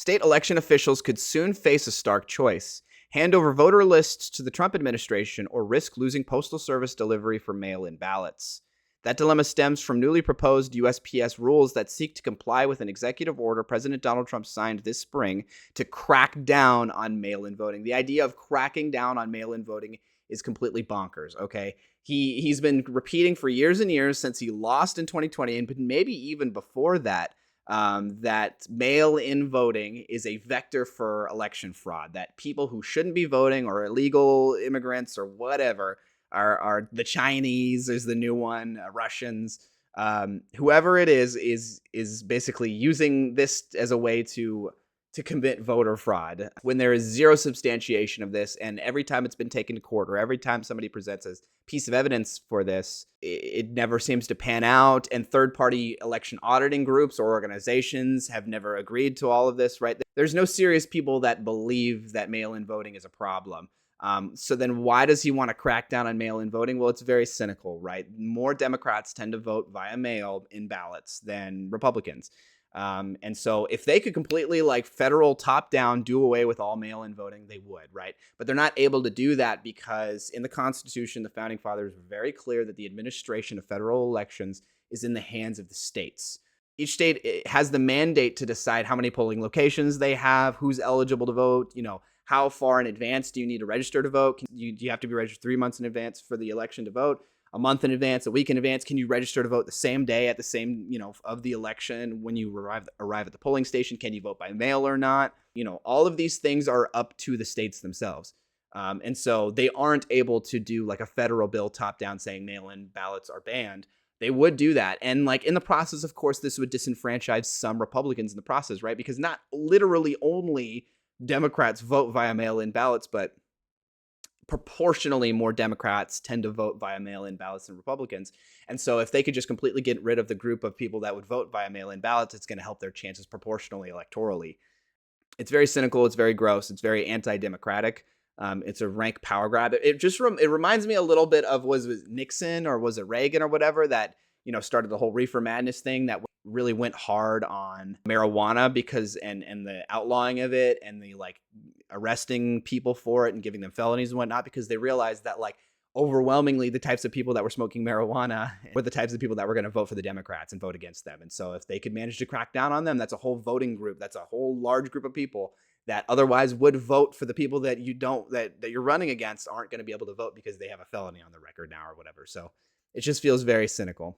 State election officials could soon face a stark choice: hand over voter lists to the Trump administration or risk losing Postal Service delivery for mail in ballots. That dilemma stems from newly proposed USPS rules that seek to comply with an executive order President Donald Trump signed this spring to crack down on mail in voting. The idea of cracking down on mail in voting is completely bonkers, okay? He's been repeating for years and years since he lost in 2020, and maybe even before that, that mail-in voting is a vector for election fraud, that people who shouldn't be voting or illegal immigrants or whatever are the Chinese is the new one, Russians, whoever it is basically using this as a way to commit voter fraud when there is zero substantiation of this. And every time it's been taken to court or every time somebody presents a piece of evidence for this, it never seems to pan out. And third-party election auditing groups or organizations have never agreed to all of this, right? There's no serious people that believe that mail-in voting is a problem. So then why does he want to crack down on mail-in voting? Well, it's very cynical, right? More Democrats tend to vote via mail in ballots than Republicans. And so if they could completely federal top down do away with all mail-in voting, they would, right? But they're not able to do that because in the Constitution, the founding fathers were very clear that the administration of federal elections is in the hands of the states. Each state has the mandate to decide how many polling locations they have, who's eligible to vote, how far in advance do you need to register to vote? Do you have to be registered 3 months in advance for the election to vote? A month in advance, a week in advance? Can you register to vote the same day at the same, of the election when you arrive at the polling station? Can you vote by mail or not? All of these things are up to the states themselves. And so they aren't able to do a federal bill top down saying mail-in ballots are banned. They would do that. And in the process, of course, this would disenfranchise some Republicans in the process, right? Because not literally only Democrats vote via mail-in ballots, but proportionally more Democrats tend to vote via mail-in ballots than Republicans. And so if they could just completely get rid of the group of people that would vote via mail-in ballots, it's going to help their chances proportionally electorally. It's very cynical. It's very gross. It's very anti-democratic. It's a rank power grab. It reminds me a little bit of, was it Nixon or was it Reagan or whatever that, started the whole reefer madness thing that really went hard on marijuana because and the outlawing of it and the arresting people for it and giving them felonies and whatnot, because they realized that overwhelmingly the types of people that were smoking marijuana were the types of people that were going to vote for the Democrats and vote against them. And so if they could manage to crack down on them, that's a whole voting group. That's a whole large group of people that otherwise would vote for the people that that you're running against aren't going to be able to vote because they have a felony on the record now or whatever. So it just feels very cynical.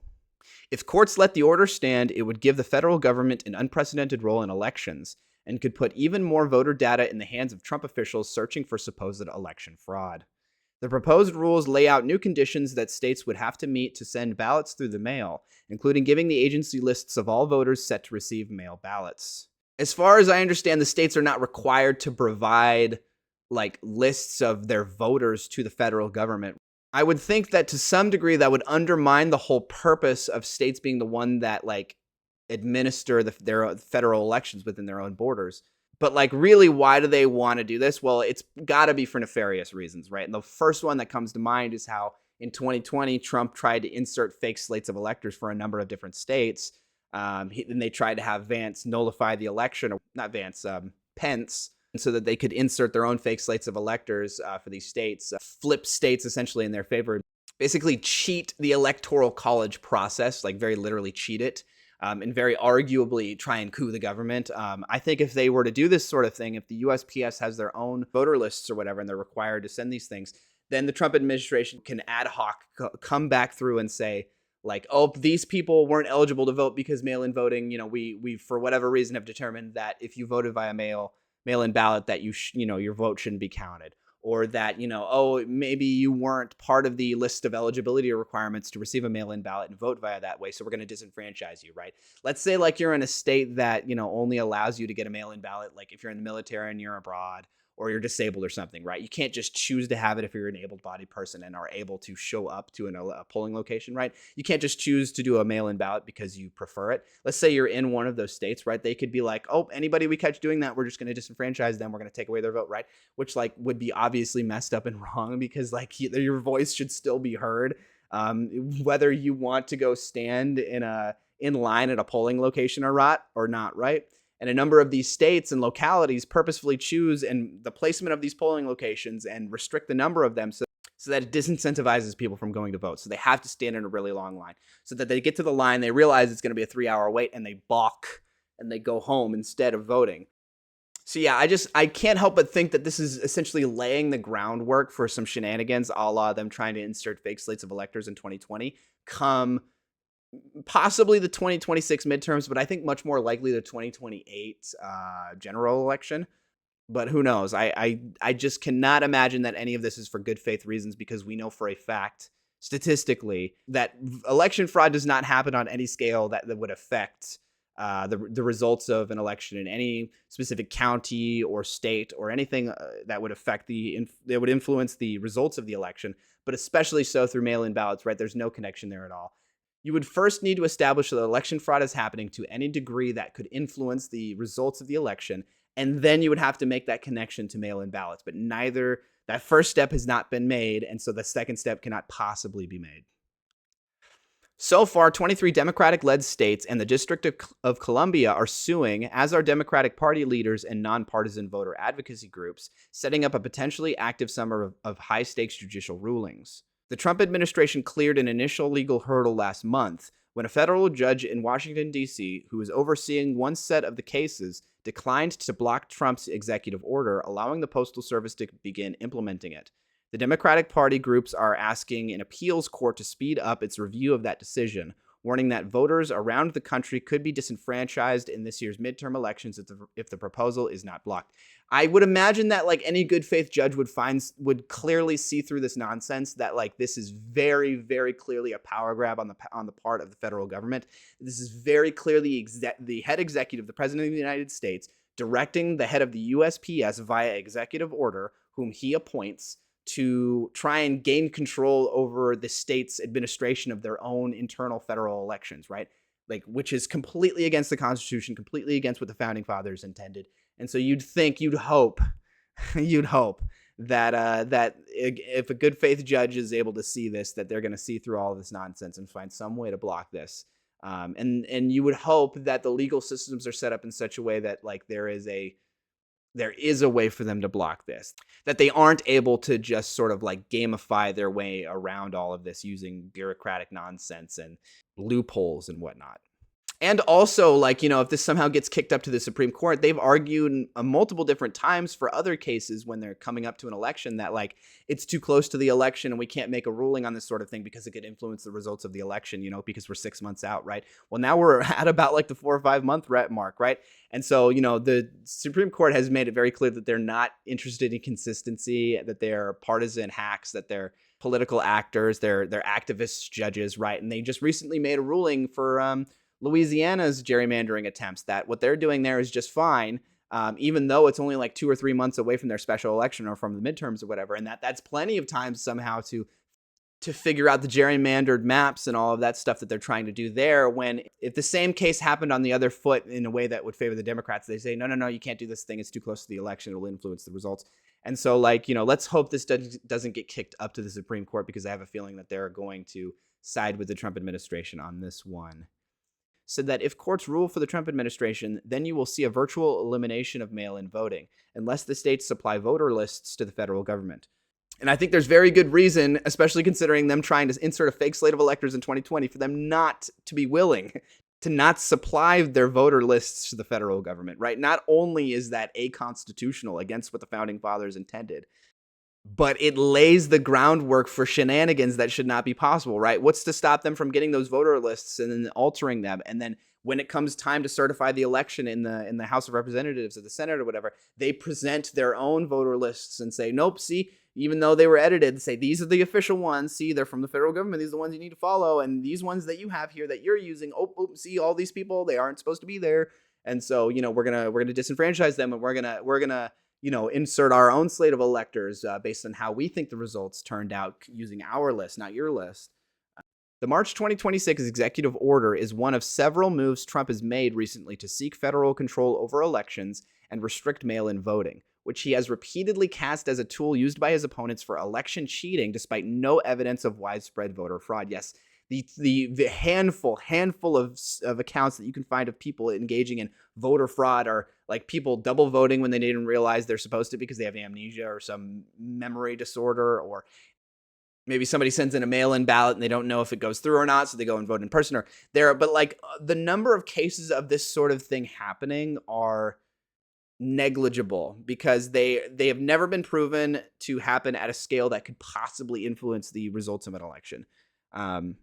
If courts let the order stand, it would give the federal government an unprecedented role in elections and could put even more voter data in the hands of Trump officials searching for supposed election fraud. The proposed rules lay out new conditions that states would have to meet to send ballots through the mail, including giving the agency lists of all voters set to receive mail ballots. As far as I understand, the states are not required to provide lists of their voters to the federal government. I would think that to some degree that would undermine the whole purpose of states being the one that administer their federal elections within their own borders. But really, why do they want to do this? Well, it's got to be for nefarious reasons, right? And the first one that comes to mind is how in 2020, Trump tried to insert fake slates of electors for a number of different states. Then they tried to have Vance nullify the election, or not Vance, Pence, so that they could insert their own fake slates of electors for these states, flip states essentially in their favor, basically cheat the electoral college process, very literally cheat it, and very arguably try and coup the government. I think if they were to do this sort of thing, if the USPS has their own voter lists or whatever, and they're required to send these things, then the Trump administration can ad hoc come back through and say, oh, these people weren't eligible to vote because mail-in voting, we for whatever reason have determined that if you voted via mail-in ballot that your vote shouldn't be counted, or that, oh, maybe you weren't part of the list of eligibility requirements to receive a mail-in ballot and vote via that way, so we're going to disenfranchise you, right? Let's say you're in a state that, only allows you to get a mail-in ballot, if you're in the military and you're abroad, or you're disabled or something, right? You can't just choose to have it if you're an able-bodied person and are able to show up to a polling location, right? You can't just choose to do a mail-in ballot because you prefer it. Let's say you're in one of those states, right? They could be oh, anybody we catch doing that, we're just going to disenfranchise them. We're going to take away their vote, right? Which would be obviously messed up and wrong because your voice should still be heard. Whether you want to go stand in line at a polling location or not, right? And a number of these states and localities purposefully choose and the placement of these polling locations and restrict the number of them so that it disincentivizes people from going to vote. So they have to stand in a really long line so that they get to the line, they realize it's going to be a 3-hour wait, and they balk and they go home instead of voting. So yeah, I can't help but think that this is essentially laying the groundwork for some shenanigans, a la them trying to insert fake slates of electors in 2020, come possibly the 2026 midterms, but I think much more likely the 2028 general election. But who knows? I just cannot imagine that any of this is for good faith reasons, because we know for a fact, statistically, that election fraud does not happen on any scale that would affect the results of an election in any specific county or state or anything that would affect that would influence the results of the election, but especially so through mail-in ballots, right? There's no connection there at all. You would first need to establish that election fraud is happening to any degree that could influence the results of the election, and then you would have to make that connection to mail-in ballots. But that first step has not been made, and so the second step cannot possibly be made. So far, 23 Democratic-led states and the District of Columbia are suing, as are Democratic Party leaders and nonpartisan voter advocacy groups, setting up a potentially active summer of high-stakes judicial rulings. The Trump administration cleared an initial legal hurdle last month when a federal judge in Washington, D.C., who was overseeing one set of the cases, declined to block Trump's executive order, allowing the Postal Service to begin implementing it. The Democratic Party groups are asking an appeals court to speed up its review of that decision, warning that voters around the country could be disenfranchised in this year's midterm elections if the proposal is not blocked. I would imagine that like any good faith judge would clearly see through this nonsense, that like this is very, very clearly a power grab on the part of the federal government. This is very clearly the head executive, the president of the United States, directing the head of the USPS via executive order, whom he appoints, to try and gain control over the state's administration of their own internal federal elections, right? Like, which is completely against the Constitution, completely against what the founding fathers intended. And so you'd hope that if a good faith judge is able to see this, that they're going to see through all of this nonsense and find some way to block this. And you would hope that the legal systems are set up in such a way that like there is a way for them to block this, that they aren't able to just sort of like gamify their way around all of this using bureaucratic nonsense and loopholes and whatnot. And also, like, you know, if this somehow gets kicked up to the Supreme Court, they've argued multiple different times for other cases when they're coming up to an election that, like, it's too close to the election and we can't make a ruling on this sort of thing because it could influence the results of the election, you know, because we're 6 months out, right? Well, now we're at about like the 4 or 5 month mark, right? And so, you know, the Supreme Court has made it very clear that they're not interested in consistency, that they're partisan hacks, that they're political actors, they're activist judges, right? And they just recently made a ruling for Louisiana's gerrymandering attempts, that what they're doing there is just fine, even though it's only like 2 or 3 months away from their special election or from the midterms or whatever. And that's plenty of time somehow to figure out the gerrymandered maps and all of that stuff that they're trying to do there, when if the same case happened on the other foot in a way that would favor the Democrats, they say, no, you can't do this thing. It's too close to the election. It'll influence the results. And so, like, you know, let's hope this doesn't get kicked up to the Supreme Court, because I have a feeling that they're going to side with the Trump administration on this one. Said that if courts rule for the Trump administration, then you will see a virtual elimination of mail-in voting, unless the states supply voter lists to the federal government. And I think there's very good reason, especially considering them trying to insert a fake slate of electors in 2020, for them not to be willing to not supply their voter lists to the federal government, right? Not only is that aconstitutional, against what the founding fathers intended, but it lays the groundwork for shenanigans that should not be possible, right? What's to stop them from getting those voter lists and then altering them? And then when it comes time to certify the election in the House of Representatives or the Senate or whatever, they present their own voter lists and say, nope, see, even though they were edited, say, these are the official ones. See, they're from the federal government. These are the ones you need to follow. And these ones that you have here that you're using, see, all these people, they aren't supposed to be there. And so, you know, we're gonna disenfranchise them, and we're gonna you know, insert our own slate of electors based on how we think the results turned out using our list, not your list. The March 2026 executive order is one of several moves Trump has made recently to seek federal control over elections and restrict mail-in voting, which he has repeatedly cast as a tool used by his opponents for election cheating, despite no evidence of widespread voter fraud. Yes, The handful of accounts that you can find of people engaging in voter fraud, or like people double voting when they didn't realize they're supposed to because they have amnesia or some memory disorder, or maybe somebody sends in a mail-in ballot and they don't know if it goes through or not, so they go and vote in person. Or there, but like the number of cases of this sort of thing happening are negligible because they have never been proven to happen at a scale that could possibly influence the results of an election. And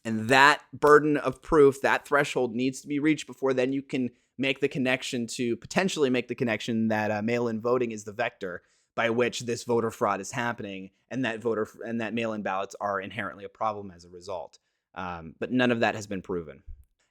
that burden of proof, that threshold needs to be reached before then you can potentially make the connection that mail-in voting is the vector by which this voter fraud is happening, and that mail-in ballots are inherently a problem as a result. But none of that has been proven.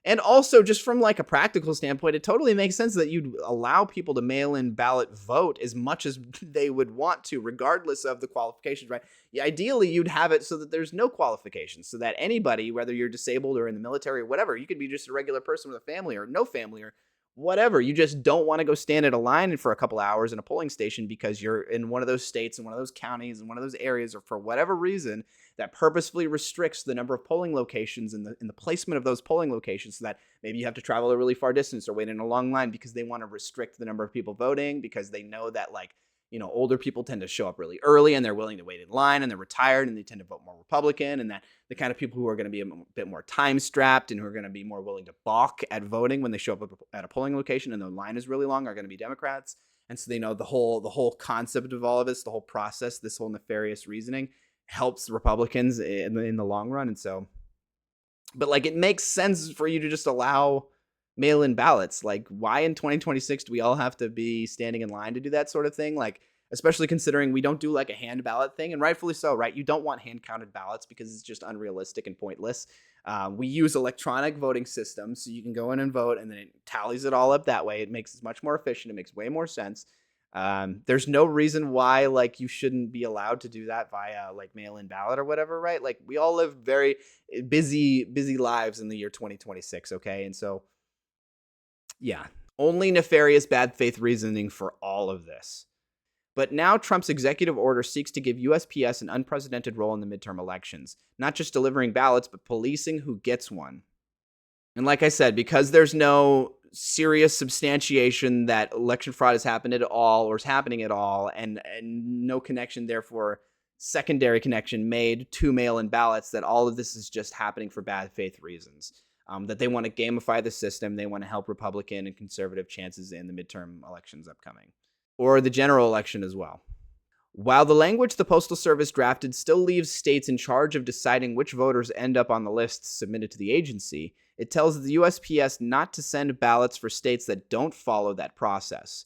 And also, just from like a practical standpoint, it totally makes sense that you'd allow people to mail-in ballot vote as much as they would want to, regardless of the qualifications, right? Ideally, you'd have it so that there's no qualifications, so that anybody, whether you're disabled or in the military or whatever, you could be just a regular person with a family or no family or whatever. You just don't want to go stand at a line for a couple hours in a polling station because you're in one of those states, in one of those counties, in one of those areas, or for whatever reason that purposefully restricts the number of polling locations and the placement of those polling locations, so that maybe you have to travel a really far distance or wait in a long line because they want to restrict the number of people voting, because they know that, like, you know, older people tend to show up really early and they're willing to wait in line and they're retired and they tend to vote more Republican, and that the kind of people who are going to be a bit more time strapped and who are going to be more willing to balk at voting when they show up at a polling location and the line is really long are going to be Democrats. And so they know the whole concept of all of this, the whole process, this whole nefarious reasoning helps Republicans in the long run. And so, but like, it makes sense for you to just allow mail-in ballots. Like, why in 2026 do we all have to be standing in line to do that sort of thing? Like, especially considering we don't do like a hand ballot thing, and rightfully so, right? You don't want hand counted ballots because it's just unrealistic and pointless. We use electronic voting systems, so you can go in and vote and then it tallies it all up that way. It makes it much more efficient. It makes way more sense. There's no reason why like you shouldn't be allowed to do that via like mail-in ballot or whatever, right? Like, we all live very busy lives in the year 2026. Okay. And so, yeah, only nefarious bad faith reasoning for all of this. But now Trump's executive order seeks to give USPS an unprecedented role in the midterm elections, not just delivering ballots, but policing who gets one. And like I said, because there's no serious substantiation that election fraud has happened at all or is happening at all, and no connection, therefore, secondary connection made to mail-in ballots, that all of this is just happening for bad faith reasons. That they want to gamify the system. They want to help Republican and conservative chances in the midterm elections upcoming, or the general election as well. While the language the Postal Service drafted still leaves states in charge of deciding which voters end up on the lists submitted to the agency, it tells the USPS not to send ballots for states that don't follow that process.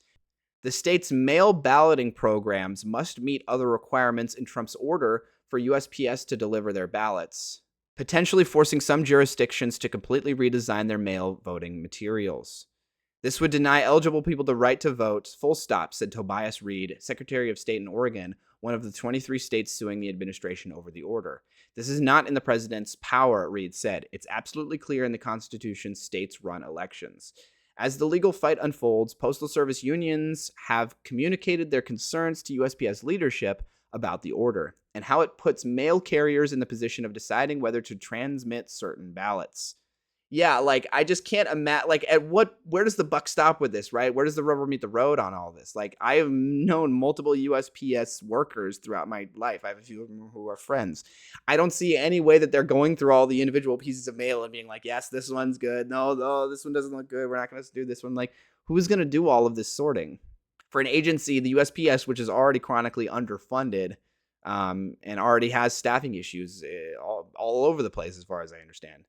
The state's mail balloting programs must meet other requirements in Trump's order for USPS to deliver their ballots, potentially forcing some jurisdictions to completely redesign their mail voting materials. This would deny eligible people the right to vote, full stop, said Tobias Reed, Secretary of State in Oregon, one of the 23 states suing the administration over the order. This is not in the president's power, Reed said. It's absolutely clear in the Constitution states run elections. As the legal fight unfolds, Postal Service unions have communicated their concerns to USPS leadership about the order and how it puts mail carriers in the position of deciding whether to transmit certain ballots. Yeah, like, I just can't imagine, like, where does the buck stop with this, right? Where does the rubber meet the road on all this? Like, I have known multiple USPS workers throughout my life. I have a few of them who are friends. I don't see any way that they're going through all the individual pieces of mail and being like, yes, this one's good. No, this one doesn't look good. We're not going to do this one. Like, who's going to do all of this sorting? For an agency, the USPS, which is already chronically underfunded, and already has staffing issues all over the place, as far as I understand.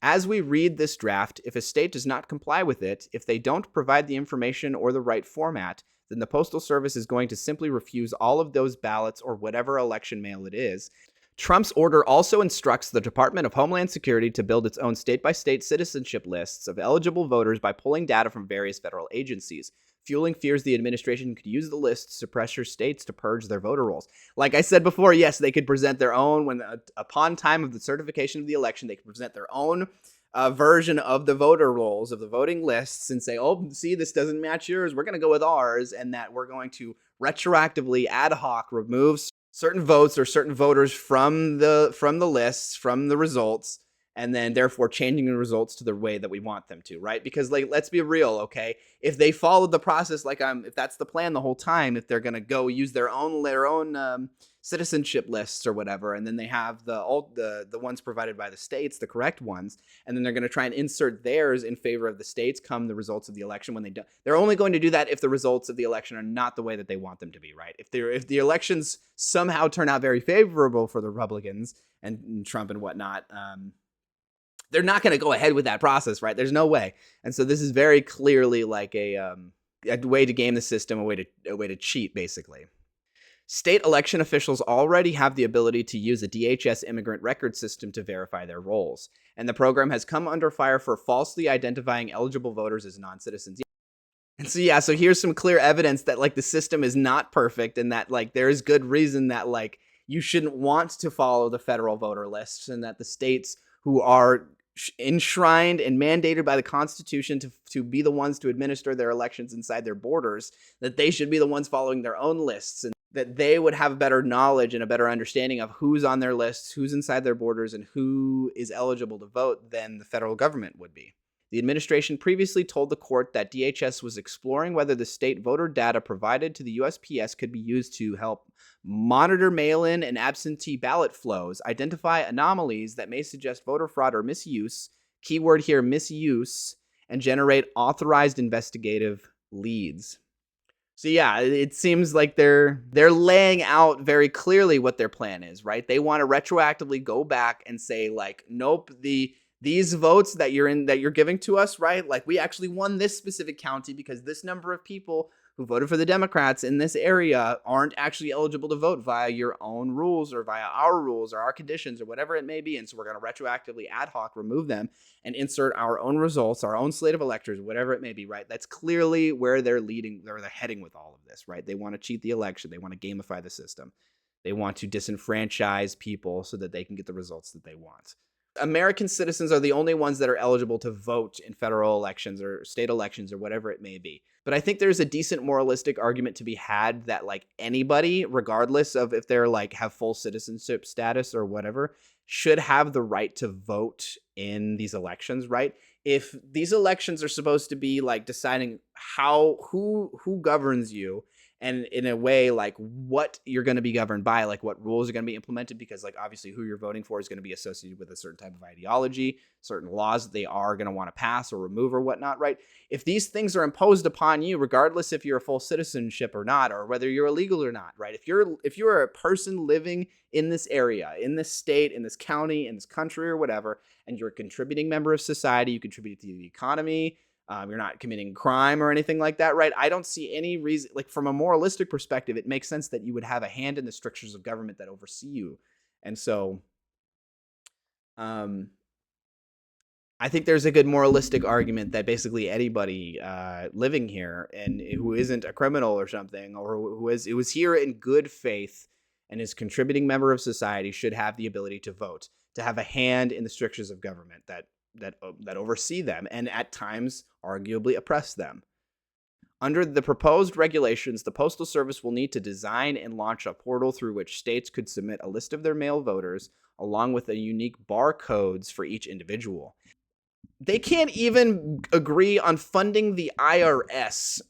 As we read this draft, if a state does not comply with it, if they don't provide the information or the right format, then the Postal Service is going to simply refuse all of those ballots or whatever election mail it is. Trump's order also instructs the Department of Homeland Security to build its own state-by-state citizenship lists of eligible voters by pulling data from various federal agencies, fueling fears the administration could use the lists to pressure states to purge their voter rolls. Like I said before, yes, they could present their own, upon time of the certification of the election, they could present their own version of the voter rolls, of the voting lists, and say, oh, see, this doesn't match yours, we're going to go with ours, and that we're going to retroactively ad hoc remove certain votes or certain voters from the lists, from the results, and then therefore changing the results to the way that we want them to, right? Because like, let's be real, okay? If they followed the process like if that's the plan the whole time, if they're gonna go use their own citizenship lists or whatever, and then they have the ones provided by the states, the correct ones, and then they're going to try and insert theirs in favor of the states come the results of the election. When they're only going to do that if the results of the election are not the way that they want them to be, right? If the elections somehow turn out very favorable for the Republicans and Trump and whatnot, they're not going to go ahead with that process, right? There's no way. And so this is very clearly like a way to game the system, a way to cheat, basically. State election officials already have the ability to use a DHS immigrant record system to verify their rolls, and the program has come under fire for falsely identifying eligible voters as non-citizens. And so here's some clear evidence that like the system is not perfect, and that like there is good reason that like you shouldn't want to follow the federal voter lists, and that the states who are enshrined and mandated by the Constitution to be the ones to administer their elections inside their borders, that they should be the ones following their own lists, and that they would have better knowledge and a better understanding of who's on their lists, who's inside their borders, and who is eligible to vote than the federal government would be. The administration previously told the court that DHS was exploring whether the state voter data provided to the USPS could be used to help monitor mail-in and absentee ballot flows, identify anomalies that may suggest voter fraud or misuse, keyword here, misuse, and generate authorized investigative leads. So yeah, it seems like they're laying out very clearly what their plan is, right? They want to retroactively go back and say like, nope, these votes that you're giving to us, right? Like we actually won this specific county because this number of people who voted for the Democrats in this area aren't actually eligible to vote via your own rules or via our rules or our conditions or whatever it may be. And so we're going to retroactively ad hoc remove them and insert our own results, our own slate of electors, whatever it may be, right? That's clearly where they're heading with all of this, right? They want to cheat the election. They want to gamify the system. They want to disenfranchise people so that they can get the results that they want. American citizens are the only ones that are eligible to vote in federal elections or state elections or whatever it may be. But I think there's a decent moralistic argument to be had that like anybody, regardless of if they're like have full citizenship status or whatever, should have the right to vote in these elections, right? If these elections are supposed to be like deciding who governs you, and in a way like what you're going to be governed by, like what rules are going to be implemented, because like obviously who you're voting for is going to be associated with a certain type of ideology, certain laws that they are going to want to pass or remove or whatnot, right? If these things are imposed upon you, regardless if you're a full citizenship or not, or whether you're illegal or not, right? If you're a person living in this area, in this state, in this county, in this country or whatever, and you're a contributing member of society, you contribute to the economy, you're not committing crime or anything like that, right? I don't see any reason, like from a moralistic perspective, it makes sense that you would have a hand in the strictures of government that oversee you. And so I think there's a good moralistic argument that basically anybody living here and who isn't a criminal or something, or who was here in good faith and is a contributing member of society should have the ability to vote, to have a hand in the strictures of government that oversee them and at times arguably oppress them. Under the proposed regulations, the Postal Service will need to design and launch a portal through which states could submit a list of their mail voters along with a unique barcodes for each individual. They can't even agree on funding the IRS,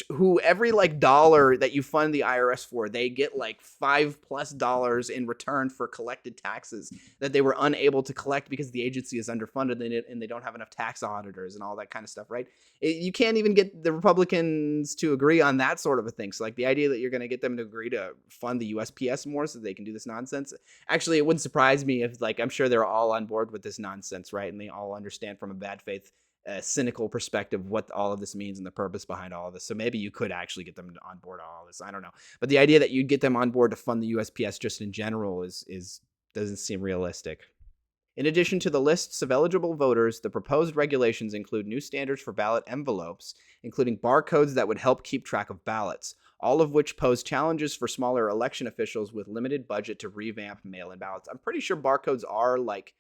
who every like dollar that you fund the IRS for, they get like $5+ in return for collected taxes that they were unable to collect because the agency is underfunded and they don't have enough tax auditors and all that kind of stuff, right? You can't even get the Republicans to agree on that sort of a thing. So like the idea that you're going to get them to agree to fund the USPS more so they can do this nonsense. Actually, it wouldn't surprise me if like, I'm sure they're all on board with this nonsense, right? And they all understand from a bad faith, cynical perspective what all of this means and the purpose behind all of this. So maybe you could actually get them on board on all this. I don't know. But the idea that you'd get them on board to fund the USPS just in general is doesn't seem realistic. In addition to the lists of eligible voters, the proposed regulations include new standards for ballot envelopes, including barcodes that would help keep track of ballots, all of which pose challenges for smaller election officials with limited budget to revamp mail-in ballots. I'm pretty sure barcodes are like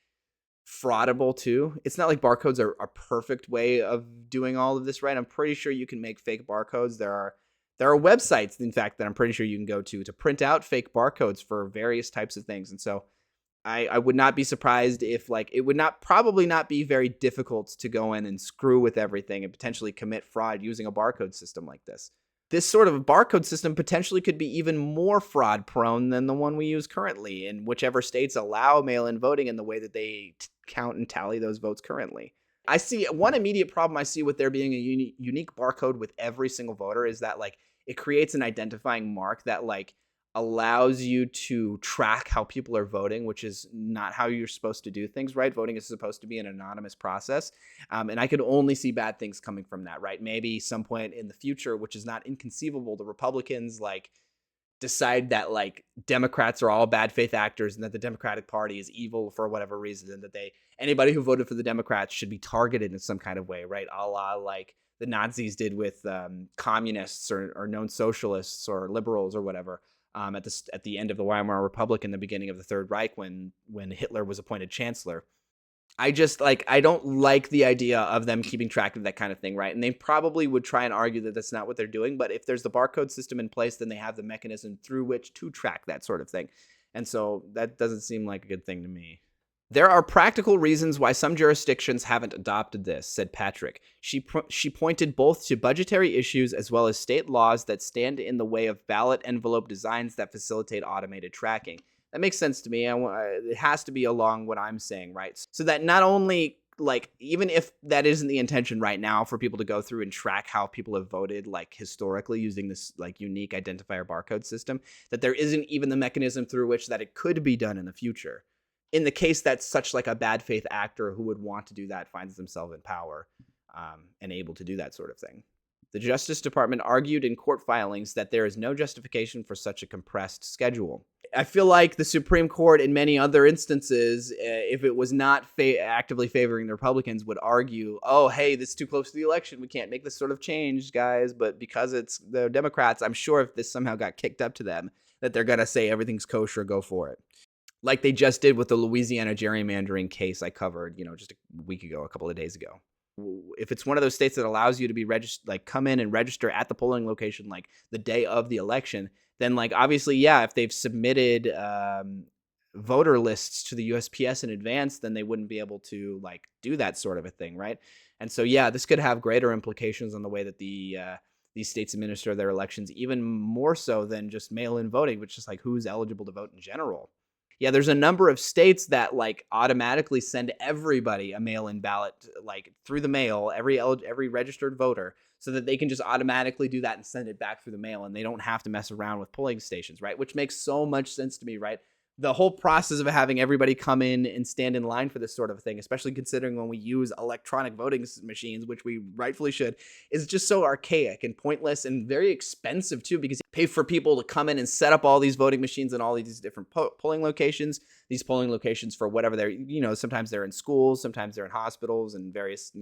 fraudable too. It's not like barcodes are a perfect way of doing all of this, right? I'm pretty sure you can make fake barcodes. There There are websites, in fact, that I'm pretty sure you can go to print out fake barcodes for various types of things. And so I would not be surprised if like it would not probably not be very difficult to go in and screw with everything and potentially commit fraud using a barcode system like this. This sort of barcode system potentially could be even more fraud prone than the one we use currently in whichever states allow mail-in voting in the way that they count and tally those votes currently. I see one immediate problem I see with there being a unique barcode with every single voter is that like it creates an identifying mark that like allows you to track how people are voting, which is not how you're supposed to do things, right? Voting is supposed to be an anonymous process. And I could only see bad things coming from that, right? Maybe some point in the future, which is not inconceivable, the Republicans like decide that like Democrats are all bad faith actors and that the Democratic Party is evil for whatever reason, and that anybody who voted for the Democrats should be targeted in some kind of way, right? A la like the Nazis did with communists or known socialists or liberals or whatever. At the end of the Weimar Republic and the beginning of the Third Reich, when Hitler was appointed chancellor. I don't like the idea of them keeping track of that kind of thing, right? And they probably would try and argue that that's not what they're doing. But if there's the barcode system in place, then they have the mechanism through which to track that sort of thing. And so that doesn't seem like a good thing to me. There are practical reasons why some jurisdictions haven't adopted this, said Patrick. She pointed both to budgetary issues as well as state laws that stand in the way of ballot envelope designs that facilitate automated tracking. That makes sense to me. It has to be along what I'm saying, right? So that not only, like, even if that isn't the intention right now for people to go through and track how people have voted, like, historically using this, like, unique identifier barcode system, that there isn't even the mechanism through which that it could be done in the future. In the case that such, like, a bad faith actor who would want to do that finds themselves in power and able to do that sort of thing. The Justice Department argued in court filings that there is no justification for such a compressed schedule. I feel like the Supreme Court, in many other instances, if it was not actively favoring the Republicans, would argue, oh, hey, this is too close to the election. We can't make this sort of change, guys. But because it's the Democrats, I'm sure if this somehow got kicked up to them, that they're going to say everything's kosher, go for it. Like they just did with the Louisiana gerrymandering case I covered, just a week ago, a couple of days ago. If it's one of those states that allows you to be registered, like come in and register at the polling location, like the day of the election, then like obviously, yeah, if they've submitted voter lists to the USPS in advance, then they wouldn't be able to like do that sort of a thing, right? And so, yeah, this could have greater implications on the way that these states administer their elections, even more so than just mail-in voting, which is like who's eligible to vote in general. Yeah, there's a number of states that like automatically send everybody a mail-in ballot like through the mail, every registered voter, so that they can just automatically do that and send it back through the mail, and they don't have to mess around with polling stations, right? Which makes so much sense to me, right? The whole process of having everybody come in and stand in line for this sort of thing, especially considering when we use electronic voting machines, which we rightfully should, is just so archaic and pointless and very expensive too, because you pay for people to come in and set up all these voting machines in all these different polling locations. These polling locations for whatever they're, sometimes they're in schools, sometimes they're in hospitals and various,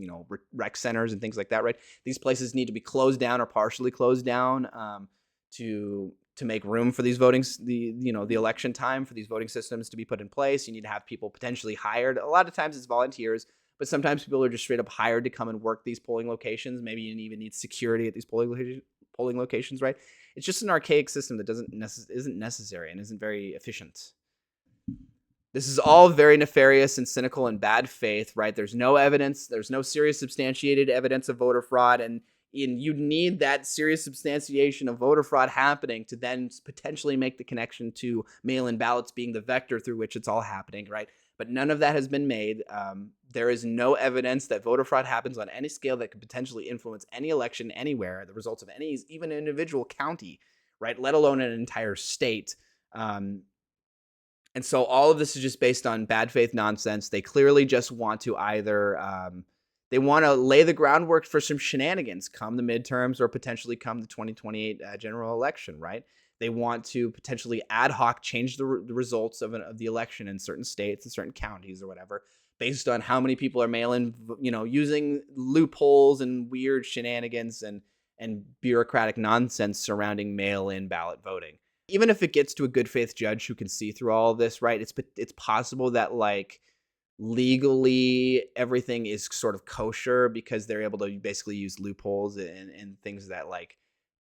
rec centers and things like that, right? These places need to be closed down or partially closed down to make room for these the election time for these voting systems to be put in place. You need to have people potentially hired. A lot of times it's volunteers, but sometimes people are just straight up hired to come and work these polling locations. Maybe you even need security at these polling locations, right? It's just an archaic system that isn't necessary and isn't very efficient. This is all very nefarious and cynical and bad faith, right? There's no evidence. There's no serious substantiated evidence of voter fraud, and you need that serious substantiation of voter fraud happening to then potentially make the connection to mail-in ballots being the vector through which it's all happening, right? But none of that has been made. There is no evidence that voter fraud happens on any scale that could potentially influence any election anywhere, the results of any, even an individual county, right? Let alone an entire state. And so all of this is just based on bad faith nonsense. They clearly just want to either they want to lay the groundwork for some shenanigans come the midterms or potentially come the 2028 general election, right? They want to potentially ad hoc change the results of the election in certain states and certain counties or whatever, based on how many people are mail-in, using loopholes and weird shenanigans and bureaucratic nonsense surrounding mail-in ballot voting. Even if it gets to a good faith judge who can see through all of this, right? It's possible that like legally everything is sort of kosher because they're able to basically use loopholes and things that like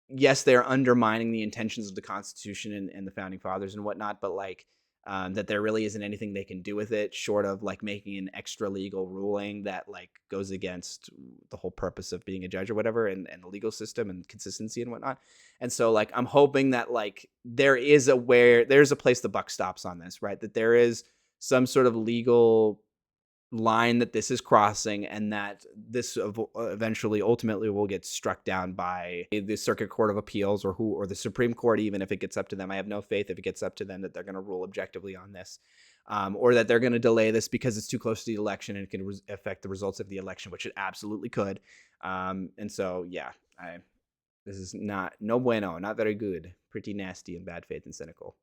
yes, they're undermining the intentions of the Constitution and the founding fathers and whatnot, but like that there really isn't anything they can do with it short of like making an extra legal ruling that like goes against the whole purpose of being a judge or whatever, and the legal system and consistency and whatnot. And so like I'm hoping that like there's a place the buck stops on this, right? That there is some sort of legal line that this is crossing, and that this eventually ultimately will get struck down by the Circuit Court of Appeals or the Supreme Court. Even if it gets up to them, I have no faith if it gets up to them that they're going to rule objectively on this, or that they're going to delay this because it's too close to the election and it can affect the results of the election, which it absolutely could. And so yeah, this is no bueno, not very good, pretty nasty and bad faith and cynical.